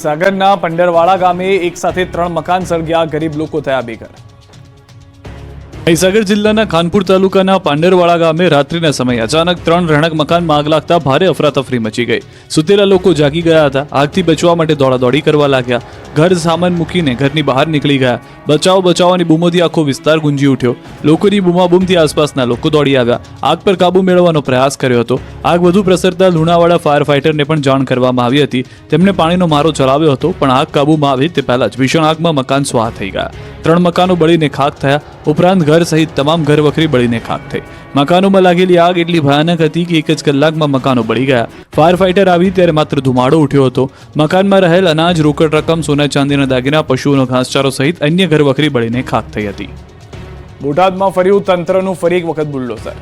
સાગરના પંડરવાડા ગામે એક સાથે 3 મકાન સળગ્યા, ગરીબ લોકો થયા બેઘર। મહીસાગર જિલ્લાના ખાનપુર તાલુકાના પાંડરવાડા ગામે રાત્રિના સમયે અચાનક 3 રહેણાંક મકાનમાં આગ લાગતા ભારે અફરાતફરી મચી ગઈ। સુતેલા લોકો જાગી ગયા હતા। આગથી બચવા માટે દોડાદોડી કરવા લાગ્યા। ઘર સામાન મૂકીને ઘરની બહાર નીકળી ગયા। બચાવ બચાવની બૂમોથી આખો વિસ્તાર ગુંજી ઉઠ્યો। લોકોની બૂમાબૂમથી આસપાસના લોકો દોડી આવ્યા। આગ પર કાબુ મેળવવાનો પ્રયાસ કર્યો હતો। આગ વધુ પ્રસરતા લુણાવાડા ફાયર ફાઇટરને પણ જાણ કરવામાં આવી હતી। તેમણે પાણીનો મારો ચલાવ્યો હતો, પણ આગ કાબૂમાં આવે તે પહેલા જ ભીષણ આગમાં મકાન સ્વાહ થઈ ગયા। 3 મકાનો બળીને ખાખ થયા। ઉપરાંત ઘર સહિત તમામ ઘર વખરી બળીને ખાખ થઈ। મકાનોમાં લાગેલી આગ એટલી ભયાનક હતી કે એક જ કલાકમાં મકાનો બળી ગયા। ફાયર ફાઇટર આવી ત્યારે માત્ર ધુમાડો ઉઠ્યો હતો। મકાનમાં રહેલ અનાજ, રોકડ રકમ, સોના ચાંદીના દાગીના, પશુઓનો ઘાસચારો સહિત અન્ય ઘર વખરી બળીને ખાખ થઈ હતી। બોટાદમાં ફર્યું તંત્રનું ફરી એક વખત બુલડોઝર।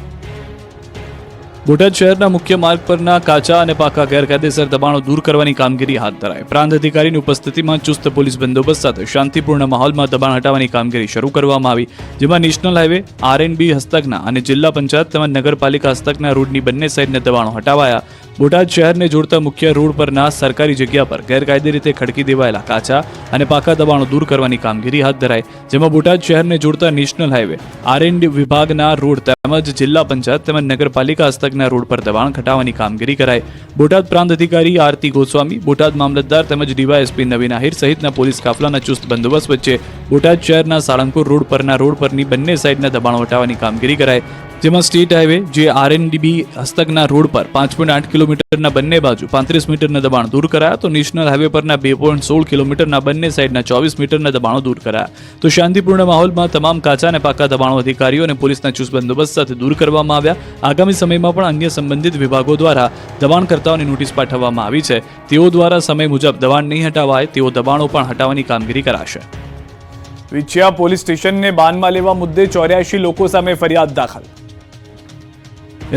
બોટાદ શહેરના મુખ્ય માર્ગ પરના કાચા અને પાકા ગેરકાયદેસર દબાણો દૂર કરવાની કામગીરી હાથ ધરાઈ। પ્રાંત અધિકારીની ઉપસ્થિતિમાં ચુસ્ત પોલીસ બંદોબસ્ત સાથે શાંતિપૂર્ણ માહોલમાં દબાણ હટાવવાની કામગીરી શરૂ કરવામાં આવી, જેમાં નેશનલ હાઈવે, આરએનબી હસ્તકના અને જિલ્લા પંચાયત તેમજ નગરપાલિકા હસ્તકના રોડની બંને સાઈડના દબાણો હટાવાયા। બોટાદ શહેરને જોડતા મુખ્ય રોડ પરના સરકારી જગ્યા પર ગેરકાયદે રીતે ખડકી દેવાયેલા કાચા અને પાકા દબાણો દૂર કરવાની કામગીરી હાથ ધરાઈ, જેમાં બોટાદ શહેરને જોડતા નેશનલ હાઈવે, આરએનડી વિભાગના રોડ તેમજ જિલ્લા પંચાયત તેમજ નગરપાલિકા હસ્તકના રોડ પર દબાણ હટાવવાની કામગીરી કરાઈ। બોટાદ પ્રાંત અધિકારી આરતી ગોસ્વામી, બોટાદ મામલતદાર તેમજ ડીવાયએસપી નવીન આહિર સહિતના પોલીસ કાફલાના ચુસ્ત બંદોબસ્ત વચ્ચે બોટાદ શહેરના સાળંગપુર રોડ પરની બંને સાઈડના દબાણો હટાવવાની કામગીરી કરાઈ, જેમાં સ્ટેટ હાઈવે જે આરએનડીબી હસ્તકના રોડ પર 5.8 કિલોમીટરના બંને બાજુ 35 મીટરના દબાણ દૂર કરાયા, તો નેશનલ હાઈવે પરના 2.16 કિલોમીટરના બંને સાઈડના 24 મીટરના દબાણો દૂર કરાયા। તો શાંતિપૂર્ણ માહોલમાં તમામ કાચા અને પાકા દબાણો અધિકારીઓ અને પોલીસના ચુસ્ત બંદોબસ્ત સાથે દૂર કરવામાં આવ્યા। આગામી સમયમાં પણ અન્ય સંબંધિત વિભાગો દ્વારા દબાણકર્તાઓની નોટિસ પાઠવવામાં આવી છે। તેઓ દ્વારા સમય મુજબ દબાણ નહીં હટાવાય તેઓ દબાણો પણ હટાવવાની કામગીરી કરાશે। વિછિયા પોલીસ સ્ટેશનને બાનમાં લેવા મુદ્દે 84 લોકો સામે ફરિયાદ દાખલ।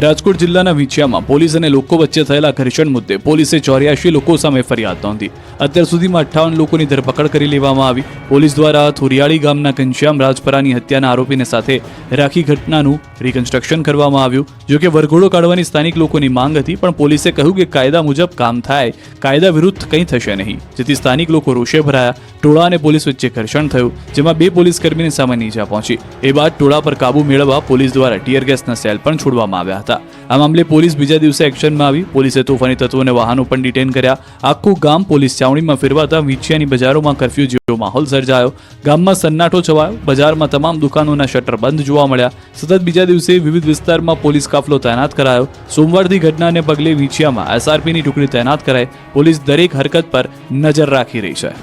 રાજકોટ જિલ્લાના વિછિયામાં પોલીસ અને લોકો વચ્ચે થયેલા ઘર્ષણ મુદ્દે પોલીસે 84 લોકો સામે ફરિયાદ નોંધી। અત્યાર સુધીમાં 58 લોકોની ધરપકડ કરી લેવામાં આવી। પોલીસ દ્વારા થોરિયાળી ગામના ઘનશ્યામ રાજપરાની હત્યાના આરોપીને સાથે રાખી ઘટનાનું રિકન્સ્ટ્રક્શન કરવામાં આવ્યું। જો કે વરઘોડો કાઢવાની સ્થાનિક લોકોની માંગ હતી, પણ પોલીસે કહ્યું કે કાયદા મુજબ કામ થાય, કાયદા વિરુદ્ધ કંઈ થશે નહીં, જેથી સ્થાનિક લોકો રોષે ભરાયા। ટોળા અને પોલીસ વચ્ચે ઘર્ષણ થયું, જેમાં 2 પોલીસકર્મીને સામાન્ય ઈજા પહોંચી। એ બાદ ટોળા પર કાબુ મેળવવા પોલીસ દ્વારા ટીયર ગેસના સેલ પણ છોડવામાં આવ્યા હતા। આ મામલે પોલીસ બીજા દિવસે એક્શનમાં આવી। પોલીસે તોફાની તત્વોને વાહનો પણ ડિટેન કર્યા। આખું ગામ પોલીસ છાવણીમાં ફેરવાતા વિછિયાની બજારોમાં કર્ફ્યુ જેવો માહોલ સર્જાયો। ગામમાં સન્નાટો છવાયો। બજારમાં તમામ દુકાનોના શટર બંધ જોવા મળ્યા। સતત બીજા દિવસે વિવિધ વિસ્તારમાં પોલીસ કાફલો તૈનાત કરાયો। સોમવારથી ઘટનાને પગલે વિછિયામાં એસઆરપીની ટુકડી તૈનાત કરાઈ। પોલીસ દરેક હરકત પર નજર રાખી રહી છે।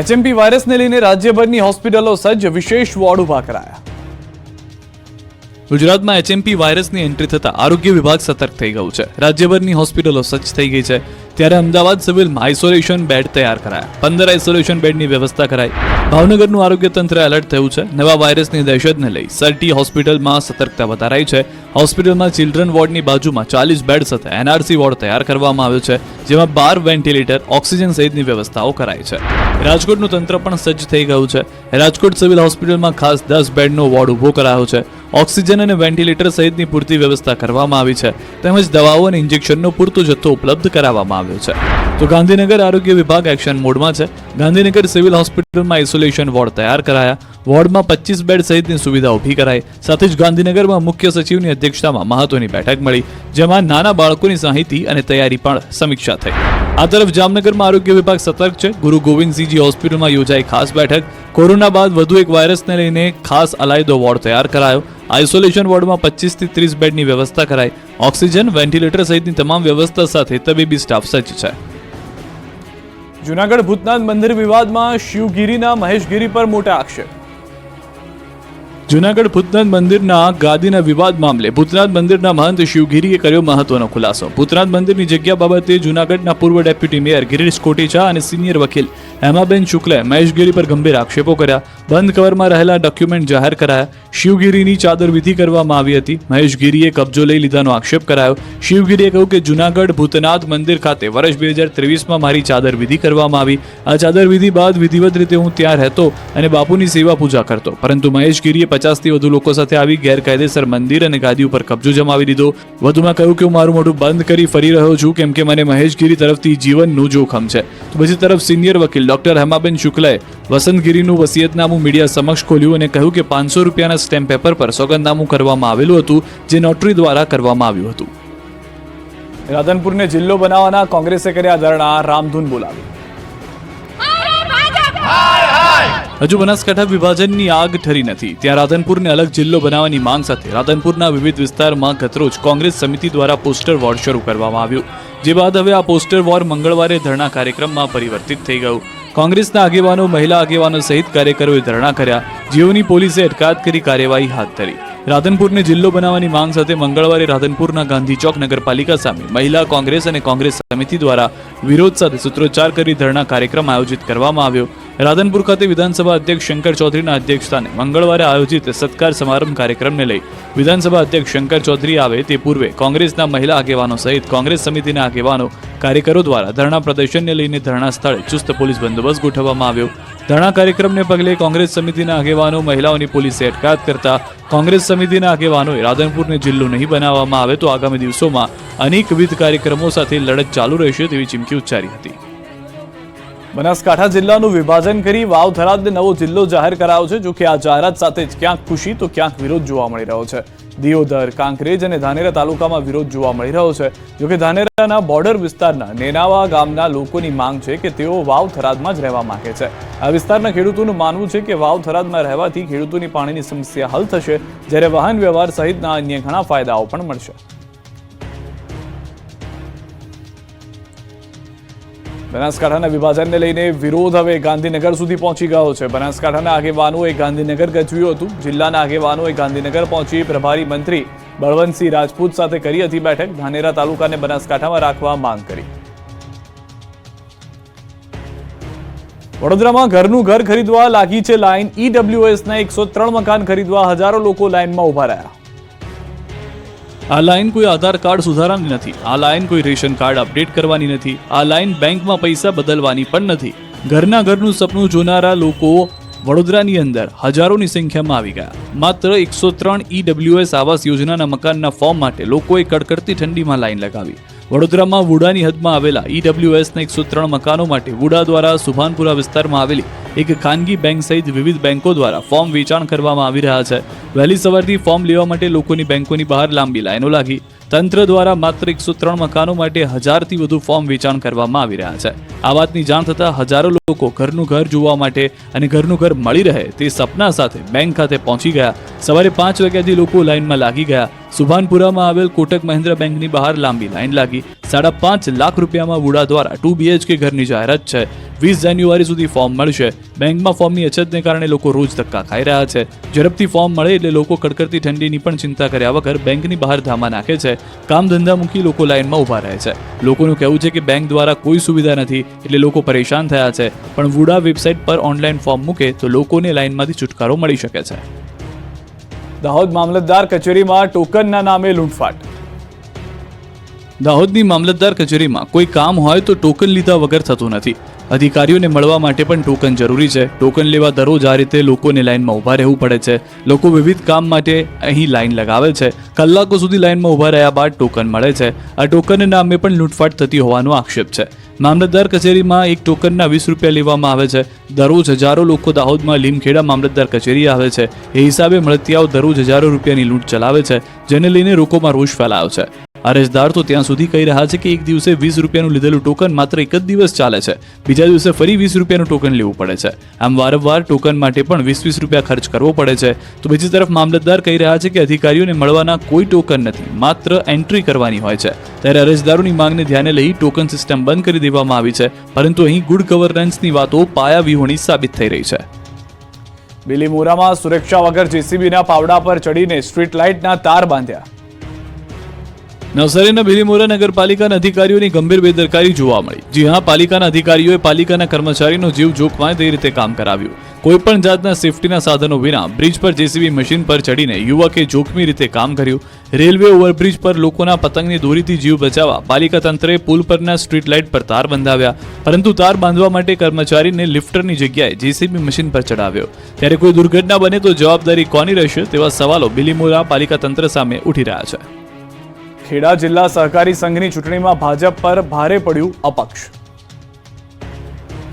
એચએમપી વાયરસને લઈને રાજ્યભરની હોસ્પિટલો સજ્જ, વિશેષ વોર્ડ ઉભા કરાયા। ગુજરાતમાં એચએમપી વાયરસની એન્ટ્રી થતા આરોગ્ય વિભાગ સતર્ક થઈ ગયું છે। રાજ્યભરની હોસ્પિટલો સજ્જ થઈ ગઈ છે, ત્યારે અમદાવાદ સિવિલમાં આઇસોલેશન બેડ તૈયાર કરાયા। 15 આઇસોલેશન બેડની વ્યવસ્થા કરાઈ। ભાવનગરનું આરોગ્ય તંત્ર એલર્ટ થયું છે। નવા વાયરસની દહેશતને લઈ સરટી હોસ્પિટલમાં સતર્કતા વધારાઈ છે। હોસ્પિટલમાં ચિલ્ડ્રન વોર્ડની બાજુમાં 40 બેડ સાથે એનઆરસી વોર્ડ તૈયાર કરવામાં આવ્યો છે, જેમાં 12 વેન્ટિલેટર, ઓક્સિજન સહિતની વ્યવસ્થાઓ કરાઈ છે। રાજકોટનું તંત્ર પણ સજ્જ થઈ ગયું છે। રાજકોટ સિવિલ હોસ્પિટલમાં ખાસ 10 બેડનો વોર્ડ ઊભો કરાયો છે। ઓક્સિજન અને વેન્ટિલેટર સહિતની પૂરતી વ્યવસ્થા કરવામાં આવી છે, તેમજ દવાઓ અને ઇન્જેક્શનનો પૂરતો જથ્થો ઉપલબ્ધ કરાવવામાં આવ્યો છે। તો ગાંધીનગર આરોગ્ય વિભાગ એક્શન મોડમાં છે। ગાંધીનગર સિવિલ હોસ્પિટલમાં આઇસોલેશન વોર્ડ તૈયાર કરાયા। વોર્ડમાં 25 બેડ સહિતની સુવિધા ઊભી કરાઈ। સાથે જ ગાંધીનગરમાં મુખ્ય સચિવની અધ્યક્ષતામાં મહત્વની બેઠક મળી, જેમાં નાના બાળકોની માહિતી અને તૈયારી પણ સમીક્ષા થઈ। આ તરફ જામનગરમાં આરોગ્ય વિભાગ સતર્ક છે। ગુરુ ગોવિંદસિંહજી હોસ્પિટલમાં યોજાઈ ખાસ બેઠક। કોરોના બાદ વધુ એક વાયરસને લઈને ખાસ અલાયદો વોર્ડ તૈયાર કરાયો। આઇસોલેશન વોર્ડમાં 25 થી 30 બેડની વ્યવસ્થા કરાઈ। ઓક્સિજન, વેન્ટિલેટર સહિતની તમામ વ્યવસ્થા સાથે તબીબી સ્ટાફ સજ્જ છે। જૂનાગઢ ભૂતનાથ મંદિર વિવાદમાં શિવગીરીના મહેશગીરી પર મોટા આક્ષેપ। જૂનાગઢ ભૂતનાથ મંદિરના ગાદીના વિવાદ મામલે ભૂતનાથ મંદિરના મહંત શિવગીરીએ કર્યો મહત્વનો ખુલાસો। ભૂતનાથ મંદિરની જગ્યા બાબતે જૂનાગઢના પૂર્વ ડેપ્યુટી મેયર ગિરીશ કોટેચા અને સિનિયર વકીલ હેમાબેન શુક્લે મહેશગીરી પર ગંભીર આક્ષેપો કર્યા. બંધ કવરમાં રહેલા ડોક્યુમેન્ટ જાહેર કરાયા. શિવગીરીની ચાદર વિધિ કરવામાં આવી હતી. મહેશગીરીએ કબજો લઈ લીધાનો આક્ષેપ કરાયો. શિવગીરીએ કહ્યું કે જૂનાગઢ ભૂતનાથ મંદિર ખાતે વર્ષ 2023માં મારી ચાદર વિધિ કરવામાં આવી. આ ચાદર વિધિ બાદ વિધિવત રીતે હું ત્યાં રહેતો અને બાપુની સેવા પૂજા કરતો, પરંતુ મહેશગીરીએ 50થી વધુ લોકો સાથે આવી ગેરકાયદેસર મંદિર અને ગાદી ઉપર કબજો જમાવી દીધો. વધુમાં કહ્યું કે હું મારું મોઢું બંધ કરી ફરી રહ્યો છું કેમ કે મને મહેશગીરી તરફથી જીવનનું જોખમ છે. તો બીજી તરફ સિનિયર વકીલ ડોક્ટર હેમાબેન શુક્લાએ વસંતગીરીનું વસિયતનામું મીડિયા સમક્ષ ખોલ્યું અને કહ્યું કે 500 રૂપિયાના સ્ટેમ્પ પેપર પર સોગંદનામું કરવામાં આવેલું હતું, જે નોટરી દ્વારા કરવામાં આવ્યું હતું. રાધનપુરને જિલ્લો બનાવવાના કોંગ્રેસે કર્યા ધરણા, રામધૂન બોલાવી. હજુ બનાસકાંઠા વિભાજનની આગ ઠરી નથી, ત્યાં રાધનપુરને અલગ જિલ્લો બનાવવાની માંગ સાથે રાધનપુરના વિવિધ વિસ્તારમાં ગતરોજ કોંગ્રેસ સમિતિ દ્વારા પોસ્ટર વોર શરૂ કરવામાં આવ્યું, જે બાદ હવે આ પોસ્ટર વોર મંગળવારે ધરણા કાર્યક્રમમાં પરિવર્તિત થઈ ગયું. કોંગ્રેસના આગેવાનો, મહિલા આગેવાનો સહિત કાર્યકરોએ ધરણા કર્યા, જેઓની પોલીસે અટકાયત કરી કાર્યવાહી હાથ ધરી. રાધનપુરને જિલ્લો બનાવવાની માંગ સાથે મંગળવારે રાધનપુરના ગાંધી ચોક નગરપાલિકા સામે મહિલા કોંગ્રેસ અને કોંગ્રેસ સમિતિ દ્વારા વિરોધ સાથે સૂત્રોચ્ચાર કરી ધરણા કાર્યક્રમ આયોજિત કરવામાં આવ્યો. રાધનપુર ખાતે વિધાનસભા અધ્યક્ષ શંકર ચૌધરીના અધ્યક્ષસ્થાને મંગળવારે આયોજિત સત્કાર સમારંભ કાર્યક્રમને લઈ વિધાનસભા અધ્યક્ષ શંકર ચૌધરી આવે તે પૂર્વે કોંગ્રેસના મહિલા આગેવાનો સહિત કોંગ્રેસ સમિતિના આગેવાનો, કાર્યકરો દ્વારા ધરણા પ્રદર્શનને લઈને ધરણા સ્થળે ચુસ્ત પોલીસ બંદોબસ્ત ગોઠવવામાં આવ્યો. ધરણા કાર્યક્રમને પગલે કોંગ્રેસ સમિતિના આગેવાનો, મહિલાઓની પોલીસે અટકાયત કરતા કોંગ્રેસ સમિતિના આગેવાનોએ રાધનપુરને જિલ્લો નહીં બનાવવામાં આવે તો આગામી દિવસોમાં અનેકવિધ કાર્યક્રમો સાથે લડત ચાલુ રહેશે તેવી ચીમકી ઉચ્ચારી હતી. બનાસકાંઠા જિલ્લાનું વિભાજન કરી વાવ થરાદને નવો જિલ્લો જાહેર કરાયો છે. જો કે આ જાહેરાત સાથે જ ક્યાંક ખુશી તો ક્યાંક વિરોધ જોવા મળી રહ્યો છે. દિયોદર, કાંકરેજ અને ધાનેરા તાલુકામાં વિરોધ જોવા મળી રહ્યો છે. જો કે ધાનેરાના બોર્ડર વિસ્તારના નેનાવા ગામના લોકોની માંગ છે કે તેઓ વાવ થરાદમાં જ રહેવા માંગે છે. આ વિસ્તારના ખેડૂતોનું માનવું છે કે વાવ થરાદમાં રહેવાથી ખેડૂતોની પાણીની સમસ્યા હલ થશે, જ્યારે વાહન વ્યવહાર સહિતના અન્ય ઘણા ફાયદાઓ પણ મળશે. બનાસકાંઠાના વિભાજનને લઈને વિરોધ હવે ગાંધીનગર સુધી પહોંચી ગયો છે. બનાસકાંઠાના આગેવાનોએ ગાંધીનગર ગજવ્યું હતું. જિલ્લાના આગેવાનોએ ગાંધીનગર પહોંચી પ્રભારી મંત્રી બળવંતસિંહ રાજપૂત સાથે કરી હતી બેઠક. ધાનેરા તાલુકાને બનાસકાંઠામાં રાખવા માંગ કરી. વડોદરામાં ઘરનું ઘર ખરીદવા લાગી છે લાઈન. ઈડબ્લ્યુએસના 103 મકાન ખરીદવા હજારો લોકો લાઈનમાં ઉભા રહ્યા. આ લાઈન કોઈ આધાર કાર્ડ સુધારવાની નથી. આ લાઈન કોઈ રેશન કાર્ડ અપડેટ કરવાની નથી. આ લાઈન બેંકમાં પૈસા બદલવાની પણ નથી. ઘરનું સપનું જોનારા લોકો વડોદરાની અંદર હજારોની સંખ્યામાં આવી ગયા. માત્ર 103 ઈડબ્લ્યુએસ આવાસ યોજનાના મકાનના ફોર્મ માટે લોકોએ કડકડતી ઠંડીમાં લાઈન લગાવી. વડોદરામાં વુડાની હદમાં આવેલા ઈડબ્લ્યુએસના 103 મકાનો માટે વુડા દ્વારા સુભાનપુરા વિસ્તારમાં આવેલી એક ખાનગી બેંક સહિત વિવિધ બેંકો દ્વારા ફોર્મ વેચાણ કરવામાં આવી રહ્યા છે. વહેલી સવારથી ફોર્મ લેવા માટે લોકોની બેંકોની બહાર લાંબી લાઈનો લાગી. તંત્ર દ્વારા માત્ર 103 મકાનો માટે 1000થી વધુ ફોર્મ વેચાણ કરવામાં આવી રહ્યા છે. આ વાતની જાણ થતાં હજારો લોકો ઘરનું ઘર જોવા માટે અને ઘરનું ઘર મળી રહે તે સપના સાથે બેંક ખાતે પહોંચી ગયા. સવારે 5 વાગ્યાથી લોકો લાઈનમાં લાગી ગયા. સુભાનપુરામાં આવેલ કોટક મહિન્દ્રા બેંકની બહાર લાંબી લાઈન લાગી. 5.5 લાખ રૂપિયામાં વુડા દ્વારા 2 BHK ઘરની જાહેરાત છે. 20 જાન્યુઆરી સુધી ફોર્મ મળશે. બેંકમાં ફોર્મની અછતને કારણે લોકો રોજ ધક્કા ખાઈ રહ્યા છે. ઝડપથી ફોર્મ મળે એટલે લોકો કડકડતી ઠંડીની પણ ચિંતા કર્યા વગર બેંકની બહાર ધામા નાખે છે. કામ ધંધા મૂકી લોકો લાઈનમાં ઊભા રહે છે. લોકોનું કહેવું છે કે બેંક દ્વારા કોઈ સુવિધા નથી એટલે લોકો પરેશાન થયા છે. પણ વુડા વેબસાઇટ પર ઓનલાઈન ફોર્મ મૂકે તો લોકોને લાઈનમાંથી છુટકારો મળી શકે છે. દાહોદ મામલતદાર કચેરીમાં ટોકનના નામે લૂંટફાટ. દાહોદની મામલતદાર કચેરીમાં કોઈ કામ હોય તો ટોકન લીધા વગર થતું નથી. અધિકારીઓને મળવા માટે પણ ટોકન જરૂરી છે. ટોકન લેવા દરરોજ આ રીતે લોકોને લાઈનમાં ઊભા રહેવું પડે છે. લોકો વિવિધ કામ માટે અહીં લાઈન લગાવે છે. કલાકો સુધી લાઈનમાં ઊભા રહ્યા બાદ ટોકન મળે છે. આ ટોકનના નામે પણ લૂંટફાટ થતી હોવાનો આક્ષેપ છે. મામલતદાર કચેરીમાં એક ટોકનના 20 રૂપિયા લેવામાં આવે છે. દરરોજ હજારો લોકો દાહોદમાં લીમખેડા મામલતદાર કચેરી આવે છે. એ હિસાબે મળતિયાઓ દરરોજ હજારો રૂપિયાની લૂંટ ચલાવે છે, જેને લઈને લોકોમાં રોષ ફેલાયો છે. અરજદાર તો ત્યાં સુધી કહી રહ્યા છે કે એક દિવસે 20 રૂપિયાનું લીધેલું ટોકન માત્ર એક જ દિવસ ચાલે છે. બીજા દિવસે ફરી 20 રૂપિયાનું ટોકન લેવું પડે છે. આમ વારંવાર ટોકન માટે પણ 20 રૂપિયા ખર્ચ કરવો પડે છે. તો બીજી તરફ મામલતદાર કહી રહ્યા છે કે અધિકારીઓને મળવાના કોઈ ટોકન નથી, માત્ર એન્ટ્રી કરવાની હોય છે. ત્યારે અરજદારોની માંગને ધ્યાને લઈ ટોકન સિસ્ટમ બંધ કરી દેવામાં આવી છે. પરંતુ અહીં ગુડ ગવર્નન્સની વાતો પાયાવિહોણી સાબિત થઈ રહી છે. બિલીમોરામાં સુરક્ષા વગર JCBના પાવડા પર ચડીને સ્ટ્રીટ લાઇટના તાર બાંધ્યા. નવસારીના ભીલીમોરા નગરપાલિકાના અધિકારીઓની ગંભીર બેદરકારી જોવા મળી. જી હા, પાલિકાના અધિકારીઓએ પાલિકાના કર્મચારીનો જીવ જોખમાય તે રીતે કામ કરાવ્યું. કોઈપણ જાતના સેફટીના સાધનો વિના બ્રિજ પર જેસીબી મશીન પર ચડીને યુવકે જોખમી રીતે કામ કર્યું. રેલવે ઓવરબ્રિજ પર લોકોના પતંગની દોરીથી જીવ બચાવવા પાલિકા તંત્રએ પુલ પરના સ્ટ્રીટ લાઇટ પર તાર બંધાવ્યા, પરંતુ તાર બાંધવા માટે કર્મચારીને લિફ્ટરની જગ્યાએ જેસીબી મશીન પર ચડાવ્યો. ત્યારે કોઈ દુર્ઘટના બને તો જવાબદારી કોની રહેશે તેવા સવાલો ભીલીમોરા પાલિકા તંત્ર સામે ઉઠી રહ્યા છે. ખેડા જિલ્લા સહકારી સંઘની ચૂંટણીમાં ભાજપ પર ભારે પડ્યું અપક્ષ.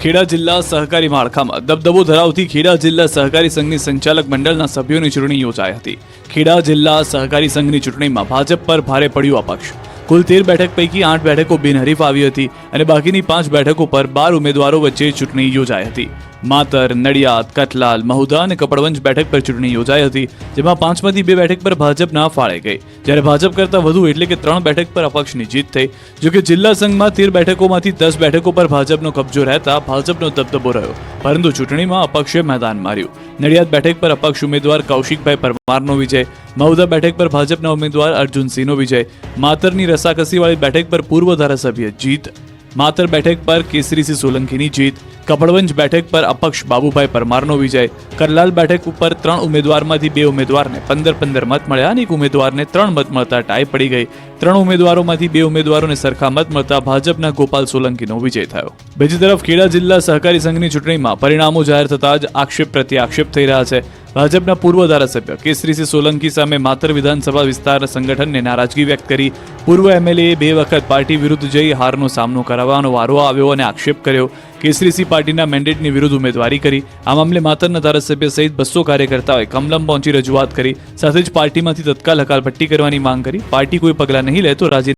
ખેડા જિલ્લા સહકારી માળખામાં દબદબો ધરાવતી ખેડા જિલ્લા સહકારી સંઘની સંચાલક મંડળના સભ્યોની ચૂંટણી યોજાઈ હતી. ખેડા જિલ્લા સહકારી સંઘની ચૂંટણીમાં ભાજપ પર ભારે પડ્યું અપક્ષ. કુલ 13 બેઠક પૈકી 8 બેઠકો બિનહરીફ આવી હતી અને બાકીની 5 બેઠકો પર 12 ઉમેદવારો વચ્ચે ચૂંટણી યોજાઈ હતી. માતર, નડિયાદ, કઠલાલ, મહુધા અને કપડવંજ બેઠક પર ચૂંટણી યોજાઈ હતી, જેમાં 5માંથી 2 બેઠક પર ભાજપના ફાળે ગઈ, જ્યારે ભાજપ કરતાં વધુ એટલે કે 3 બેઠક પર અપક્ષની જીત થઈ. જોકે જિલ્લા સંઘમાં 13 બેઠકોમાંથી 10 બેઠકો પર ભાજપનો કબજો રહેતા ભાજપનો દબદબો રહ્યો, પરંતુ ચૂંટણીમાં અપક્ષે મેદાન માર્યું. નડિયાદ બેઠક પર અપક્ષ ઉમેદવાર કૌશિકભાઈ પરમારનો વિજય, મહુધા બેઠક પર ભાજપના ઉમેદવાર અર્જુનસિંહનો વિજય, માતરની રસાકસીવાળી બેઠક પર પૂર્વ ધારાસભ્ય જીત, માતર બેઠક પર કેસરીસિંહ સોલંકીની જીત, કપડવંજ બેઠક પર અપક્ષ બાબુભાઈ પરમારનો વિજય, કરલાલ બેઠક ઉપર 3 ઉમેદવારમાંથી 2 ઉમેદવારને 15-15 મત મળ્યા અને 1 ઉમેદવારને 3 મત મળતા ટાઈ પડી ગઈ. 3 ઉમેદવારોમાંથી 2 ઉમેદવારોને સરખા મત મળતા ભાજપના ગોપાલ સોલંકીનો વિજય થયો. બીજી તરફ ખેડા જિલ્લા સહકારી સંઘની ચૂંટણીમાં પરિણામો જાહેર થતાં જ આક્ષેપ પ્રત્યે આક્ષેપ થઈ રહ્યા છે. ભાજપના પૂર્વ ધારાસભ્ય કેસરીસિંહ સોલંકી સામે માતર વિધાનસભા વિસ્તાર સંગઠનને નારાજગી વ્યક્ત કરી. પૂર્વ એમએલએ 2 વખત પાર્ટી વિરુદ્ધ જઈ હારનો સામનો કરાવવાનો વારો આવ્યો અને આક્ષેપ કર્યો. કેસરીસિંહ પાર્ટીના મેન્ડેટની વિરુદ્ધ ઉમેદવારી કરી. આ મામલે માતરના ધારાસભ્ય સહિત 200 કાર્યકર્તાઓએ કમલમ પહોંચી રજૂઆત કરી. સાથે જ પાર્ટીમાંથી તત્કાલ હકાલપટ્ટી કરવાની માંગ કરી. પાર્ટી કોઈ પગલાં નહીં લે તો રાજીનામું